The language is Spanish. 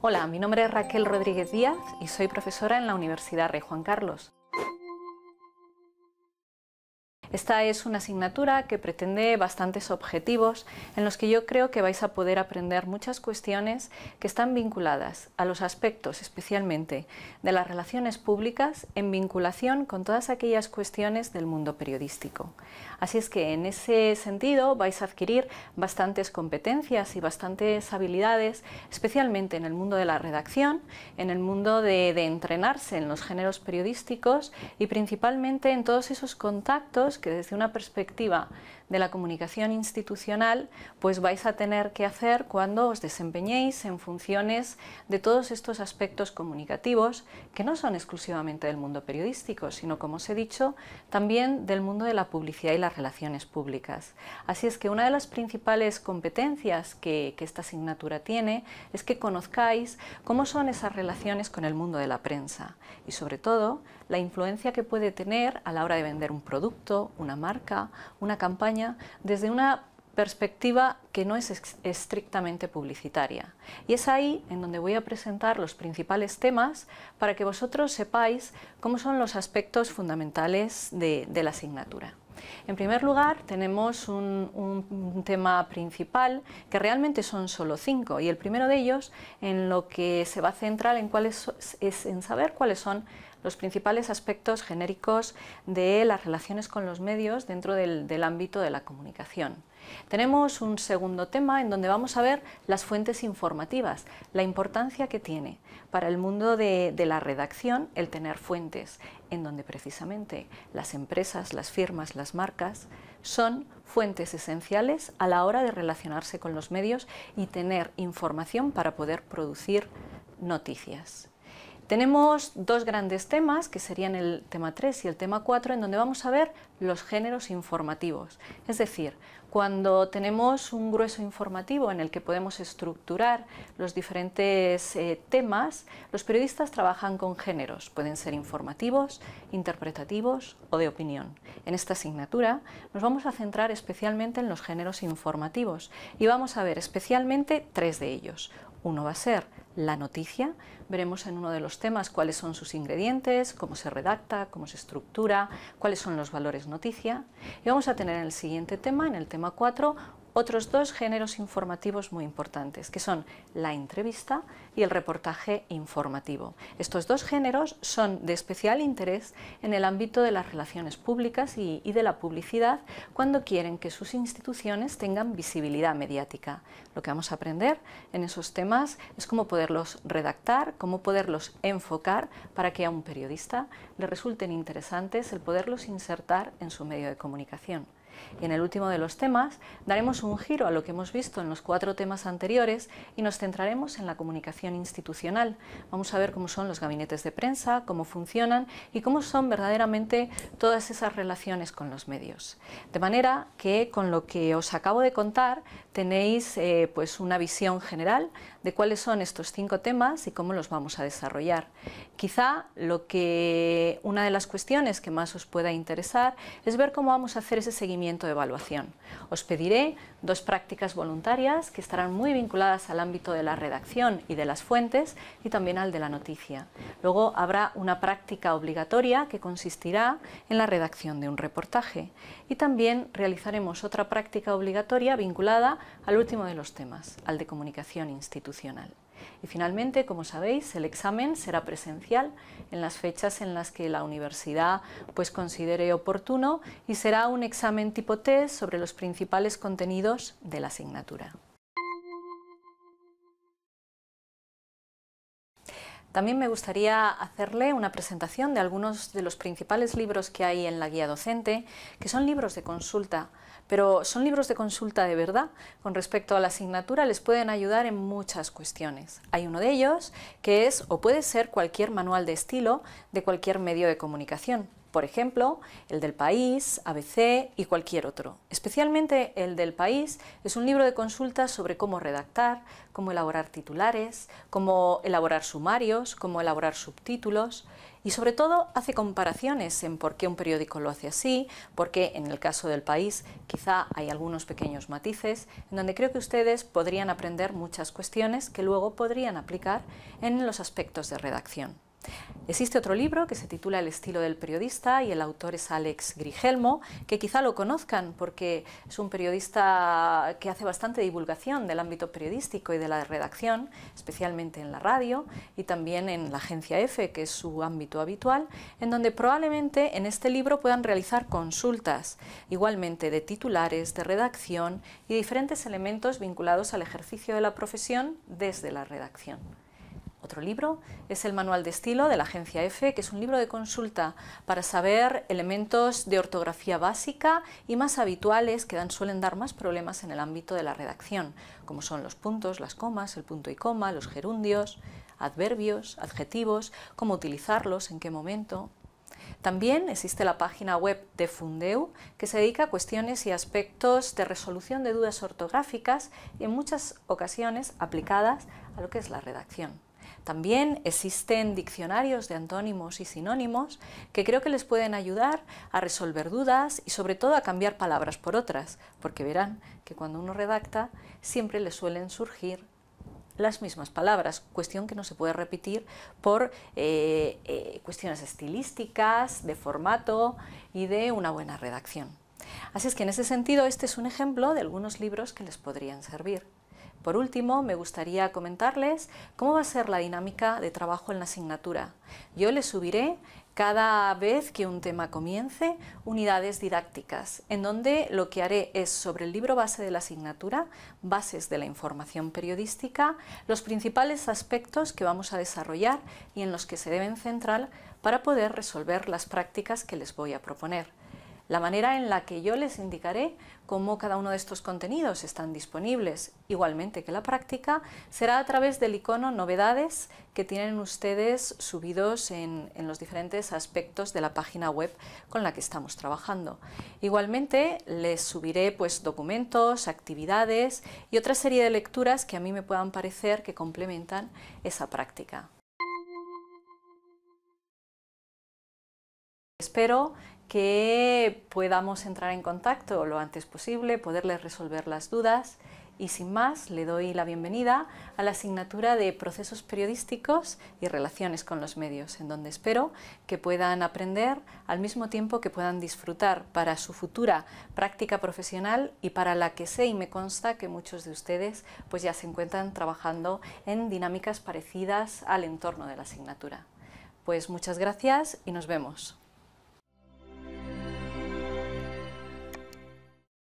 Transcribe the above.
Hola, mi nombre es Raquel Rodríguez Díaz y soy profesora en la Universidad Rey Juan Carlos. Esta es una asignatura que pretende bastantes objetivos en los que yo creo que vais a poder aprender muchas cuestiones que están vinculadas a los aspectos especialmente de las relaciones públicas en vinculación con todas aquellas cuestiones del mundo periodístico. Así es que en ese sentido vais a adquirir bastantes competencias y bastantes habilidades, especialmente en el mundo de la redacción, en el mundo de entrenarse en los géneros periodísticos y principalmente en todos esos contactos que desde una perspectiva de la comunicación institucional pues vais a tener que hacer cuando os desempeñéis en funciones de todos estos aspectos comunicativos que no son exclusivamente del mundo periodístico, sino, como os he dicho, también del mundo de la publicidad y las relaciones públicas. Así es que una de las principales competencias que esta asignatura tiene es que conozcáis cómo son esas relaciones con el mundo de la prensa y, sobre todo, la influencia que puede tener a la hora de vender un producto, una marca, una campaña, desde una perspectiva que no es estrictamente publicitaria. Y es ahí en donde voy a presentar los principales temas para que vosotros sepáis cómo son los aspectos fundamentales de la asignatura. En primer lugar, tenemos un tema principal, que realmente son solo 5, y el primero de ellos en lo que se va a centrar en saber cuáles son los principales aspectos genéricos de las relaciones con los medios dentro del ámbito de la comunicación. Tenemos un segundo tema en donde vamos a ver las fuentes informativas, la importancia que tiene para el mundo de la redacción el tener fuentes, en donde precisamente las empresas, las firmas, las marcas son fuentes esenciales a la hora de relacionarse con los medios y tener información para poder producir noticias. Tenemos dos grandes temas, que serían el tema 3 y el tema 4, en donde vamos a ver los géneros informativos. Es decir, cuando tenemos un grueso informativo en el que podemos estructurar los diferentes temas, los periodistas trabajan con géneros. Pueden ser informativos, interpretativos o de opinión. En esta asignatura nos vamos a centrar especialmente en los géneros informativos y vamos a ver especialmente 3 de ellos. Uno va a ser la noticia, veremos en uno de los temas cuáles son sus ingredientes, cómo se redacta, cómo se estructura, cuáles son los valores noticia. Y vamos a tener en el siguiente tema, en el tema 4, otros 2 géneros informativos muy importantes, que son la entrevista y el reportaje informativo. Estos 2 géneros son de especial interés en el ámbito de las relaciones públicas y de la publicidad cuando quieren que sus instituciones tengan visibilidad mediática. Lo que vamos a aprender en esos temas es cómo poderlos redactar, cómo poderlos enfocar para que a un periodista le resulten interesantes el poderlos insertar en su medio de comunicación. Y en el último de los temas daremos un giro a lo que hemos visto en los 4 temas anteriores y nos centraremos en la comunicación institucional. Vamos a ver cómo son los gabinetes de prensa, cómo funcionan y cómo son verdaderamente todas esas relaciones con los medios. De manera que con lo que os acabo de contar tenéis pues una visión general de cuáles son estos 5 temas y cómo los vamos a desarrollar. Quizá una de las cuestiones que más os pueda interesar es ver cómo vamos a hacer ese seguimiento de evaluación. Os pediré 2 prácticas voluntarias que estarán muy vinculadas al ámbito de la redacción y de las fuentes y también al de la noticia. Luego habrá una práctica obligatoria que consistirá en la redacción de un reportaje y también realizaremos otra práctica obligatoria vinculada al último de los temas, al de comunicación institucional. Y finalmente, como sabéis, el examen será presencial en las fechas en las que la universidad pues considere oportuno y será un examen tipo test sobre los principales contenidos de la asignatura. También me gustaría hacerle una presentación de algunos de los principales libros que hay en la guía docente, que son libros de consulta, pero son libros de consulta de verdad. Con respecto a la asignatura les pueden ayudar en muchas cuestiones. Hay uno de ellos que es o puede ser cualquier manual de estilo de cualquier medio de comunicación. Por ejemplo, el del País, ABC y cualquier otro. Especialmente el del País es un libro de consultas sobre cómo redactar, cómo elaborar titulares, cómo elaborar sumarios, cómo elaborar subtítulos. y sobre todo hace comparaciones en por qué un periódico lo hace así, porque en el caso del País quizá hay algunos pequeños matices en donde creo que ustedes podrían aprender muchas cuestiones que luego podrían aplicar en los aspectos de redacción. Existe otro libro que se titula El estilo del periodista y el autor es Alex Grigelmo, que quizá lo conozcan porque es un periodista que hace bastante divulgación del ámbito periodístico y de la redacción, especialmente en la radio y también en la agencia EFE, que es su ámbito habitual, en donde probablemente en este libro puedan realizar consultas, igualmente de titulares, de redacción y diferentes elementos vinculados al ejercicio de la profesión desde la redacción. Otro libro es el Manual de Estilo de la agencia EFE, que es un libro de consulta para saber elementos de ortografía básica y más habituales que suelen dar más problemas en el ámbito de la redacción, como son los puntos, las comas, el punto y coma, los gerundios, adverbios, adjetivos, cómo utilizarlos, en qué momento. También existe la página web de Fundeu, que se dedica a cuestiones y aspectos de resolución de dudas ortográficas y en muchas ocasiones aplicadas a lo que es la redacción. También existen diccionarios de antónimos y sinónimos que creo que les pueden ayudar a resolver dudas y sobre todo a cambiar palabras por otras, porque verán que cuando uno redacta siempre le suelen surgir las mismas palabras, cuestión que no se puede repetir por cuestiones estilísticas, de formato y de una buena redacción. Así es que en ese sentido este es un ejemplo de algunos libros que les podrían servir. Por último, me gustaría comentarles cómo va a ser la dinámica de trabajo en la asignatura. Yo les subiré cada vez que un tema comience unidades didácticas, en donde lo que haré es sobre el libro base de la asignatura, bases de la información periodística, los principales aspectos que vamos a desarrollar y en los que se deben centrar para poder resolver las prácticas que les voy a proponer. La manera en la que yo les indicaré cómo cada uno de estos contenidos están disponibles, igualmente que la práctica, será a través del icono Novedades que tienen ustedes subidos en los diferentes aspectos de la página web con la que estamos trabajando. Igualmente les subiré documentos, actividades y otra serie de lecturas que a mí me puedan parecer que complementan esa práctica. Espero que podamos entrar en contacto lo antes posible, poderles resolver las dudas y sin más le doy la bienvenida a la asignatura de Procesos Periodísticos y Relaciones con los Medios, en donde espero que puedan aprender al mismo tiempo que puedan disfrutar para su futura práctica profesional y para la que sé y me consta que muchos de ustedes ya se encuentran trabajando en dinámicas parecidas al entorno de la asignatura. Pues muchas gracias y nos vemos.